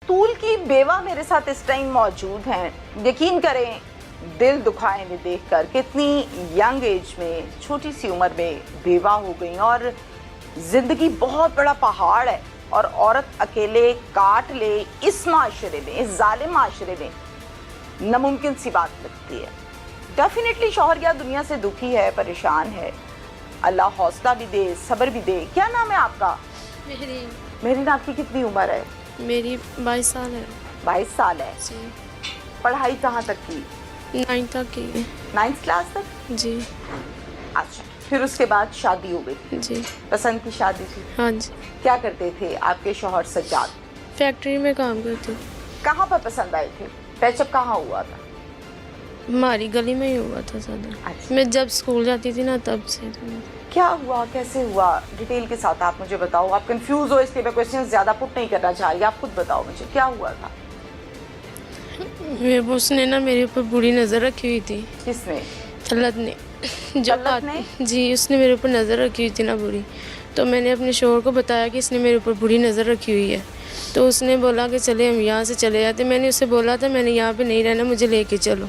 तूल की बेवा मेरे साथ इस टाइम मौजूद हैं। यकीन करें, दिल दुखाए इन्हें देखकर, कितनी यंग एज में, छोटी सी उम्र में बेवा हो गई और जिंदगी बहुत बड़ा पहाड़ है और औरत अकेले काट ले इस माशरे में, इस जालिम माशरे में, नामुमकिन सी बात लगती है। डेफिनेटली शौहर या दुनिया से दुखी है, परेशान है। अल्लाह हौसला भी दे, सब्र भी दे। क्या नाम है आपका? मेहरीन। मेहरीन, आपकी कितनी उम्र है? मेरी 22 साल है 22 साल है। जी। पढ़ाई कहाँ तक की? 9 तक की है। 9th क्लास तक? जी। अच्छा, फिर उसके बाद शादी हो गई? जी। पसंद की शादी थी? हाँ जी। क्या करते थे आपके शौहर सज्जाद? फैक्ट्री में काम करती हूँ। कहाँ पर पसंद आए थे? पैचअप कहाँ हुआ था? हमारी गली में ही हुआ था ज़्यादा। अच्छा। मैं जब स्कूल जाती थी ना तब से। क्या हुआ, कैसे हुआ, डिटेल के साथ आप मुझे बताओ। आप कंफ्यूज हो इसलिए मैं क्वेश्चन ज़्यादा पुट नहीं करना चाह रही, आप खुद बताओ मुझे क्या हुआ था। उसने ना मेरे ऊपर बुरी नज़र रखी हुई थी। किसने? तलत ने। तलत ने? जी, उसने मेरे ऊपर नज़र रखी हुई थी ना बुरी। तो मैंने अपने शौहर को बताया कि इसने मेरे ऊपर बुरी नज़र रखी हुई है। तो उसने बोला कि चले हम यहाँ से चले जाते। मैंने उससे बोला था मैंने यहाँ पे नहीं रहना, मुझे लेके चलो।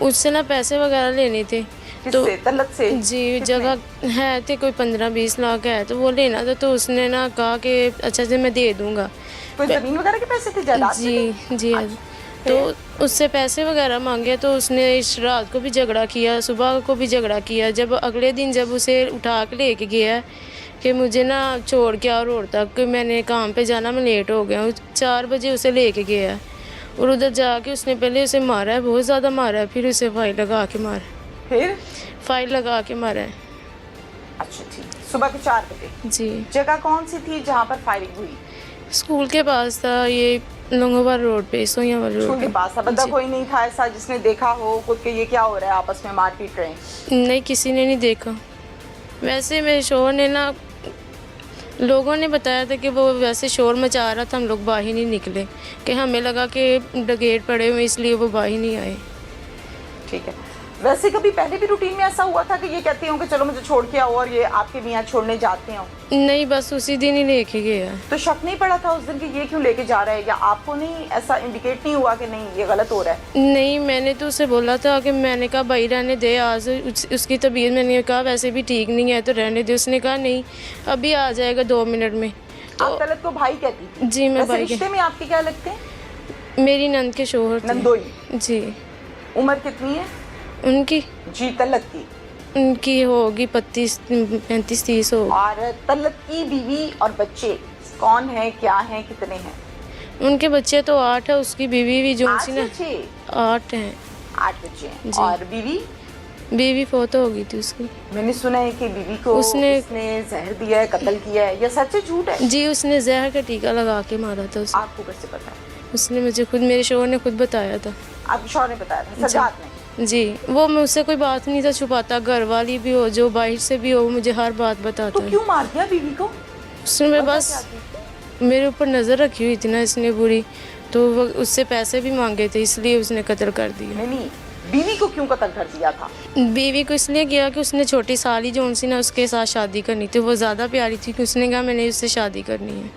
उससे ना पैसे वगैरह लेने थे। तो तलत से? जी, जगह है थे कोई 15-20 लाख है तो वो लेना था। तो उसने ना कहा कि अच्छा से मैं दे दूँगा। कोई ज़मीन वगैरह के पैसे थे, जायदाद जी थे? जी। तो उससे पैसे वगैरह मांगे तो उसने इस रात को भी झगड़ा किया, सुबह को भी झगड़ा किया। जब अगले दिन जब उसे उठा के लेके गया कि मुझे ना छोड़ के आओ रोड तक, कि मैंने काम पे जाना, मैं लेट हो गया हूँ, 4 बजे उसे लेके गया और उधर जाके उसने पहले उसे मारा है, बहुत ज़्यादा मारा है, फिर उसे फाइल लगा के मारा। फिर फाइल लगा के मारा है। अच्छा ठीक, सुबह के 4 बजे? जी। जगह कौन सी थी जहाँ पर फायरिंग हुई? स्कूल के पास था, ये लोंगोवाल रोड पे, सोयावाल रोड स्कूल के पास था। बंदा कोई नहीं था ऐसा जिसने देखा हो खुद के ये क्या हो रहा है, आपस में मार पीट रहे हैं? नहीं, किसी ने नहीं देखा। वैसे मेरे शोहर ने ना, लोगों ने बताया था कि वो वैसे शोर मचा रहा था, हम लोग बाहर नहीं निकले, कि हमें लगा कि गेट पड़े हुए इसलिए वो बाहर नहीं आए। ठीक है। वैसे कभी पहले भी रूटीन में ऐसा हुआ था कि ये कहती हूँ कि चलो मुझे छोड़ के आओ और ये आपके मियाँ छोड़ने जाते हो? नहीं, बस उसी दिन ही लेके गया। तो शक नहीं पड़ा था उस दिन कि ये क्यों लेके जा रहा है, या आपको नहीं ऐसा इंडिकेट नहीं हुआ कि नहीं ये गलत हो रहा है? नहीं, मैंने तो उसे बोला था कि मैंने कहा भाई रहने दे, आज उसकी तबीयत, मैंने कहा वैसे भी ठीक नहीं है तो रहने दे। उसने कहा नहीं अभी आ जाएगा 2 मिनट में। तो आप तलत को भाई कहती थी? जी, मैं भाई। रिश्ते में आपके क्या लगते हैं? मेरी नंद के शोहर थे। नंदोई? जी। उम्र कितनी है उनकी? जी तलत की? उनकी होगी 35-30 हो। और तलत की बीवी और बच्चे कौन है, क्या है, कितने हैं? उनके बच्चे तो 8 है, उसकी बीवी भी जो सी ना 8 हैं। 8 बच्चे हैं। और बीवी फोत हो गई थी उसकी। मैंने सुना है कि बीवी को उसने जहर दिया है, कत्ल किया है, या सच है झूठ है? जी, उसने जहर का टीका लगा के मारा था उसे। आपको कैसे पता है? उसने मुझे खुद, मेरे शौहर ने खुद बताया था। आपके शौहर ने बताया था? सजाद ने? जी, वो मुझसे कोई बात नहीं था छुपाता, घर वाली भी हो जो बाहर से भी हो, मुझे हर बात बताता। तो क्यों मार दिया बीवी को? उसने बस मेरे ऊपर नज़र रखी हुई थी ना इसने बुरी, तो वो उससे पैसे भी मांगे थे इसलिए उसने कत्ल कर दिया। नहीं, बीवी को क्यों कत्ल कर दिया था? बीवी को इसलिए किया कि उसने छोटी साली जो सी ना उसके साथ शादी करनी थी, वो ज़्यादा प्यारी थी कि उसने कहा मैंने उससे शादी करनी है।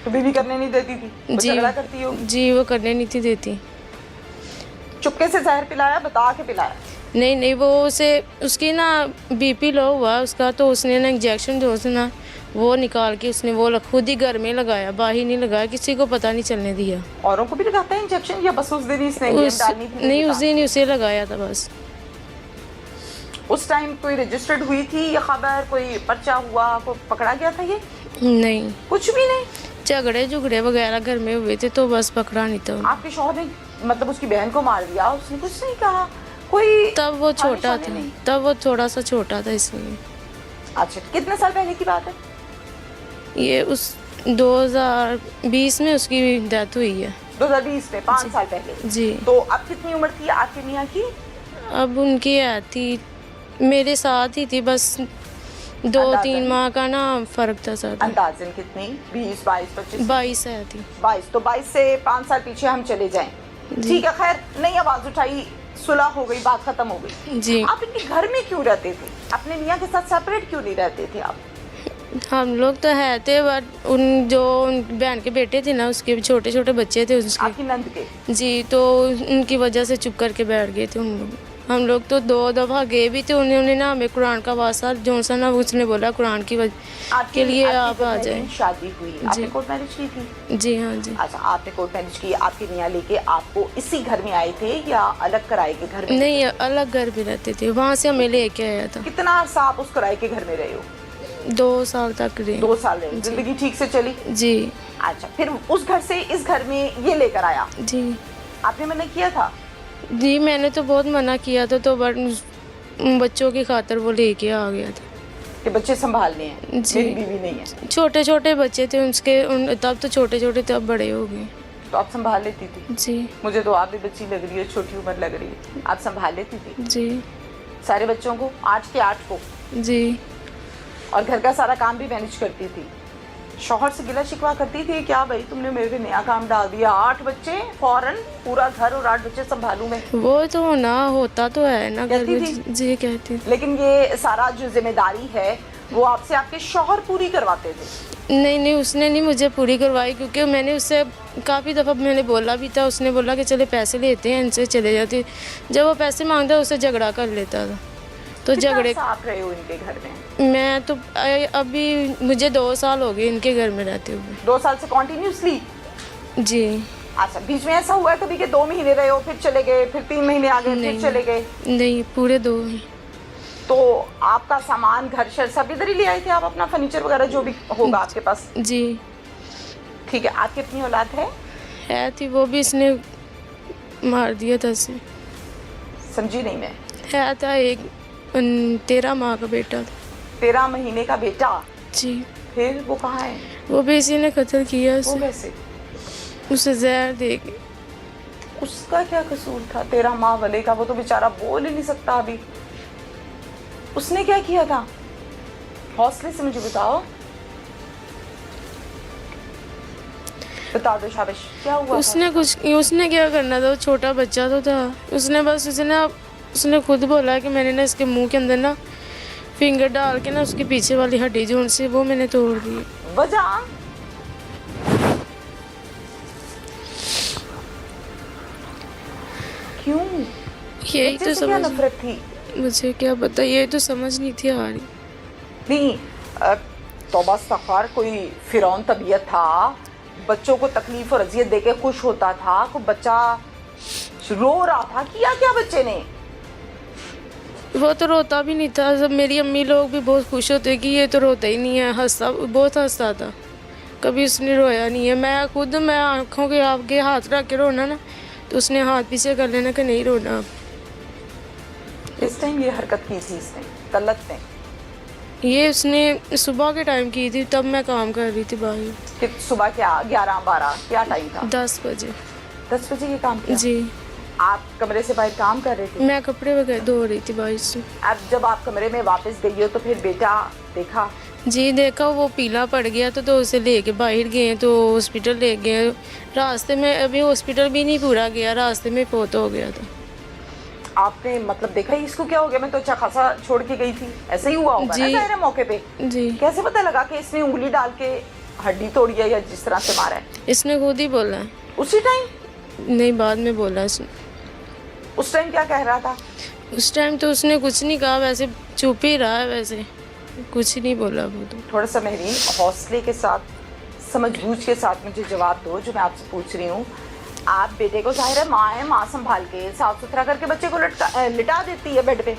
तो बीवी करने नहीं देती थी? जी, झगड़ा करती हो? जी, वो करने नहीं थी देती। चुपके से जहर पिलाया, बता के पिलाया? नहीं, वो उसे, उसकी ना बीपी लो हुआ उसका, तो उसने ना इंजेक्शन जो ना वो निकाल के उसने वो खुद ही घर में लगाया, बाहर नहीं लगाया, किसी को पता नहीं चलने दिया। औरों को भी लगाता है इंजेक्शन, या बस उस दिन इसने डालनी थी? नहीं, उस दिन ही उसे लगाया था बस। उस टाइम कोई रजिस्टर्ड हुई थी या खबर, कोई पर्चा हुआ, कोई पकड़ा गया था? ये नहीं, कुछ भी नहीं। झगड़े वगैरह घर में हुए थे तो बस पकड़ा नहीं था। आपके शौहर ने मतलब उसकी बहन को मार दिया, उसने कुछ नहीं कहा? कोई तब वो छोटा था, तब वो थोड़ा सा छोटा था इसलिए। अच्छा, कितने साल पहले की बात है ये? उस 2020 में उसकी डेथ हुई है। 2020 में, 5 साल पहले? जी। तो अब कितनी उम्र थी आपके मियाँ की? अब उनकी थी, मेरे साथ ही थी, बस 2-3 माह का ना फर्क था ज़्यादा। अंदाज़न कितनी? 20, 22, 25? 22 है थी। 22। तो 22 से 5 साल पीछे हम चले जाएं। ठीक है, खैर नहीं आवाज उठाई, सुलह हो गई, बात खत्म हो गई। जी। आप इनके घर में क्यों रहते थे? अपने मियाँ के साथ सेपरेट क्यों नहीं रहते थे आप? हम लोग तो है थे, बट उन जो उन बहन के बेटे थे ना, उसके भी छोटे छोटे बच्चे थे उसके। आपकी नंद के? जी, तो उनकी वजह से चुप करके बैठ गए थे उन लोग। हम लोग तो 2 दफ़ा गए भी थे, उन्होंने ना हमें कुरान का वास्ता जो सा ना उसने बोला कुरान की वजह के लिए आप आ जाएं। शादी हुई, आपने कोर्ट मैरिज की थी? जी हाँ जी। अच्छा, आपने कोर्ट मैरिज की, आपके मियाँ लेके आपको इसी घर में आए थे या अलग किराए के घर में? नहीं, अलग घर पे रहते थे, वहाँ से हमें लेके आया था। कितना अरसा आप उस किराए के घर में रहे हो? 2 साल तक रहे। 2 साल रहे। जिंदगी ठीक से चली? जी। अच्छा, फिर उस घर से इस घर में ये लेकर आया? जी। आपने मना किया था? जी, मैंने तो बहुत मना किया था, तो बट बच्चों की खातिर वो लेके आ गया था कि बच्चे संभालने हैं, जी। मेरी बीवी नहीं है। छोटे छोटे बच्चे थे उसके, तब तो छोटे छोटे थे, अब बड़े हो गए। तो आप संभाल लेती थी? जी। मुझे तो आप भी बच्ची लग रही है, छोटी उम्र लग रही है। आप संभाल लेती थी जी। सारे बच्चों को, 8 के 8 को? जी। और घर का सारा काम भी मैनेज करती थी? शौहर से गिला शिकवा करती थी क्या, भाई तुमने मेरे पे नया काम डाल दिया, 8 बच्चे फौरन, पूरा घर और 8 बच्चे संभालूं मैं? वो तो होना होता तो है ना घर कहती में। थी? जी कहती। लेकिन ये सारा जो जिम्मेदारी है वो आपसे आपके शौहर पूरी करवाते थे? नहीं नहीं, उसने नहीं मुझे पूरी करवाई, क्योंकि मैंने उससे काफ़ी दफ़ा मैंने बोला भी था। उसने बोला कि चले पैसे लेते हैं इनसे, चले जाते। जब वो पैसे मांगता उससे झगड़ा कर लेता था, तो झगड़े। आप रहे हो इनके घर में? मैं तो अभी मुझे 2 साल हो गए इनके घर में रहते हुए। 2 साल से कॉन्टिन्यूसली? जी। अच्छा, बीच में ऐसा हुआ है कभी कि 2 महीने रहे हो फिर चले गए, फिर 3 महीने आ गए, फिर चले गए? नहीं, पूरे 2 हैं। तो आपका सामान, घर शर सब इधर ही ले आए थे आप, अपना फर्नीचर वगैरह जो भी होगा आपके पास? जी। ठीक है। आपकी अपनी औलाद है? थी, वो भी इसने मार दिया था इसे। समझी नहीं मैं। है था एक 13 माह का बेटा था। 13 महीने का बेटा? जी। फिर वो कहाँ है? वो भी इसी ने कत्ल किया वो उसे। कैसे? उसे जहर दे के। उसका क्या कसूर था 13 माह वाले का? वो तो बेचारा बोल ही नहीं सकता अभी। उसने क्या किया था? हौसले से मुझे बताओ, बता दो शाबाश, क्या हुआ उसने था? उसने क्या करना था, वो छोटा बच्चा तो था। उसने खुद बोला कि मैंने ना इसके मुंह के अंदर ना फिंगर डाल के ना उसकी पीछे वाली हड्डी जो उनसे वो मैंने तोड़ दी। वजह? क्यों? यही तो क्या समझ, नफरत थी? मुझे क्या पता, ये तो समझ नहीं थी आ रही। नहीं, तौबा इस्तग़फ़ार, कोई फिरौन तबीयत था, बच्चों को तकलीफ और अजियत देके खुश होता था, कोई बच्चा रो रहा था, किया क्या बच्चे ने? वो तो रोता भी नहीं था। सब मेरी अम्मी लोग भी बहुत खुश होते कि ये तो रोता ही नहीं है, बहुत हंसता था, कभी उसने रोया नहीं है। मैं आँखों के आगे हाथ रख के रोना ना, तो उसने हाथ पीछे कर लेना कि नहीं रोना अब। इस टाइम ये हरकत की थी इसने, तलत ने? ये उसने सुबह के टाइम की थी, तब मैं काम कर रही थी बाहर। कि सुबह क्या 11-12 क्या टाइम था? 10 बजे। 10 बजे ये काम किया? जी। आप कमरे से बाहर काम कर रहे थे? मैं कपड़े वगैरह धो रही थी बाहर से। अब जब आप कमरे में वापस गई हो तो फिर बेटा देखा? जी देखा, वो पीला पड़ गया तो उसे लेके बाहर गए, तो हॉस्पिटल ले गए। रास्ते में अभी हॉस्पिटल भी नहीं पूरा गया, रास्ते में फोत हो गया था। आपने मतलब देखा ही इसको क्या हो गया? मैं तो अच्छा खासा छोड़ के गई थी, ऐसे ही हुआ होगा ना ज़ाहिर है मौके पे? जी। कैसे पता लगा कि इसने उंगली डाल के हड्डी तोड़ी है या जिस तरह से मारा है? इसने खुद ही बोला है। उसी टाइम? नहीं, बाद में बोला इसने। उस टाइम क्या कह रहा था? उस टाइम तो उसने कुछ नहीं कहा, वैसे चुप ही रहा है, वैसे कुछ नहीं बोला वो तो। थोड़ा सा मेरी हौसले के साथ, समझबूझ के साथ मुझे जवाब दो जो मैं आपसे पूछ रही हूँ। आप बेटे को, जाहिर है माँ है, माँ संभाल के साफ सुथरा करके बच्चे को लिटा देती है बेड पे।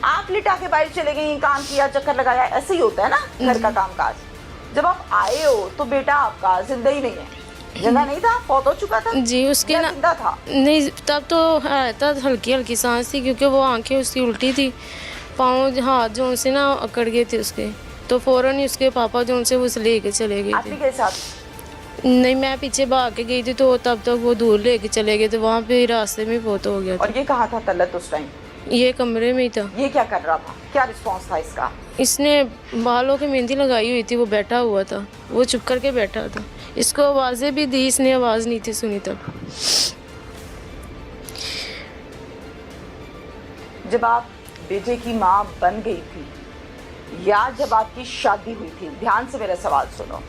आप लिटा के बाहर चले गई, काम किया, चक्कर लगाया, ऐसे ही होता है ना घर का काम काज। जब आप आए हो तो बेटा आपका जिंदा ही नहीं है, जिंदा नहीं था, फौत हो चुका था? जी, उसके ना जिंदा था? नहीं, तब तो है था, हल्की हल्की सांस थी, क्योंकि वो आंखें उसकी उल्टी थी, पाँव हाथ जो उनसे ना अकड़ गए थे उसके, तो फ़ौरन ही उसके पापा जो उनसे उसे लेके चले गए थे। आपके साथ? नहीं, मैं पीछे भाग के गई थी, तो तब तक वो दूर लेके चले गए थे, वहाँ पे रास्ते में फोत हो गया था। और ये कहाँ था तलत उस टाइम? ये कमरे में ही था। ये क्या कर रहा था? क्या रिस्पॉन्स था इसका? इसने बालों की मेहंदी लगाई हुई थी, वो बैठा हुआ था, वो चुप करके बैठा था। इसको आवाज़ें भी दी, इसने आवाज़ नहीं थी सुनी तब। जब आप बेटे की माँ बन गई थी या जब आपकी शादी हुई थी, ध्यान से मेरा सवाल सुनो,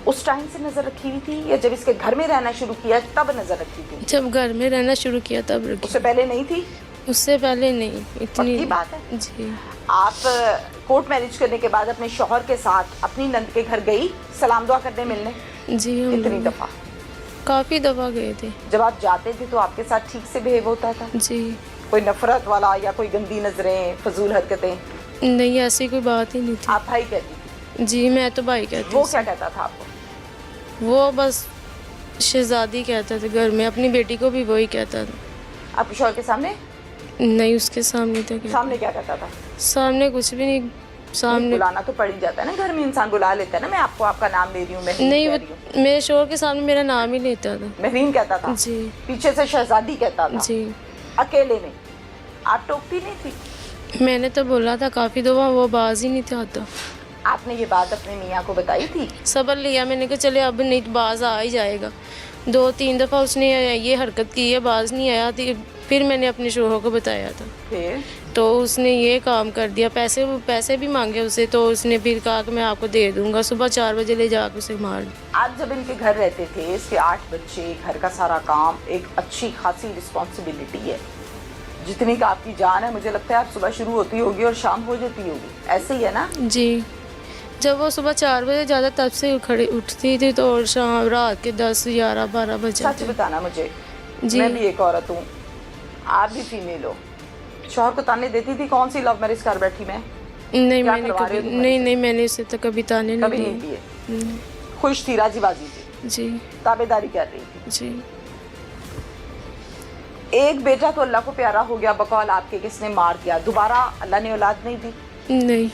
उस टाइम से नजर रखी हुई थी या जब इसके घर में रहना शुरू किया तब नजर रखी थी? जब घर में रहना शुरू किया तब रखी। उससे पहले नहीं थी? उससे पहले नहीं। इतनी पक्की बात है? जी। आप कोर्ट मैरिज करने के बाद अपने शौहर के साथ अपनी नंद के घर गई सलाम दुआ करने मिलने? जी हम कितनी दफा? काफ़ी दफ़ा गए थे। जब आप जाते थे तो आपके साथ ठीक से बिहेव होता था? जी कोई नफरत वाला या कोई गंदी नजरें, फजूल हरकतें? नहीं, ऐसी कोई बात ही नहीं थी। आप भाई कहती थी? जी मैं तो भाई कहती वो हूँ। क्या कहता था आपको? वो बस शहजादी कहता था घर में, अपनी बेटी को भी वही कहता था। आपके शौहर के सामने? नहीं उसके सामने तो कहता। सामने क्या कहता था? सामने कुछ भी नहीं। सामने बुलाना तो पड़ ही जाता है ना, घर में इंसान बुला लेता है ना, मैं आपको आपका नाम ले रही हूँ, महरीन नहीं, कह वो रही हूँ। मेरे शोहर के सामने मेरा नाम ही लेता था। महरीन कहता था? जी पीछे से शहजादी कहता था? जी। अकेले में? आप टोकती नहीं थी? मैंने तो बोला था काफ़ी दफ़ा, वो बाज ही नहीं था आता। आपने ये बात अपने मियाँ को बताई थी? सबर लिया मैंने कहा चले अब नहीं तो बाज आ ही जाएगा। 2-3 दफ़ा उसने ये हरकत की है, बाज नहीं आया थी। फिर मैंने अपने शोहर को बताया था फिर तो उसने ये काम कर दिया। पैसे भी मांगे उसे, तो उसने फिर कहा कि मैं आपको दे दूंगा। सुबह 4 बजे ले जाकर उसे मार दिया। आप जब इनके घर रहते थे, इसके 8 बच्चे, घर का सारा काम, एक अच्छी खासी रिस्पॉन्सिबिलिटी है, जितनी का आपकी जान है, मुझे लगता है आप सुबह शुरू होती होगी और शाम हो जाती होगी, ऐसे ही है ना? जी जब वो सुबह 4 बजे ज़्यादा तब से खड़ी उठती थी तो शाम रात के 10, 11, 12 बजे। सच बताना मुझे, जी। मैं भी एक औरत हूँ, आप भी फीमेल हो, शौहर को ताने देती थी कौन सी लव मैरिज कर बैठी मैं? नहीं क्या मैंने करवा रहे कभी हो तुम नहीं मैंने उसे तो कभी ताने कभी नहीं नहीं दिए। दिए? खुश थी, राजी बाजी थी, जी ताबेदारी कर रही थी? जी। एक बेटा तो अल्लाह को प्यारा हो गया, बकौल आपके किसने मार दिया, दोबारा अल्लाह ने औलाद नहीं दी? नहीं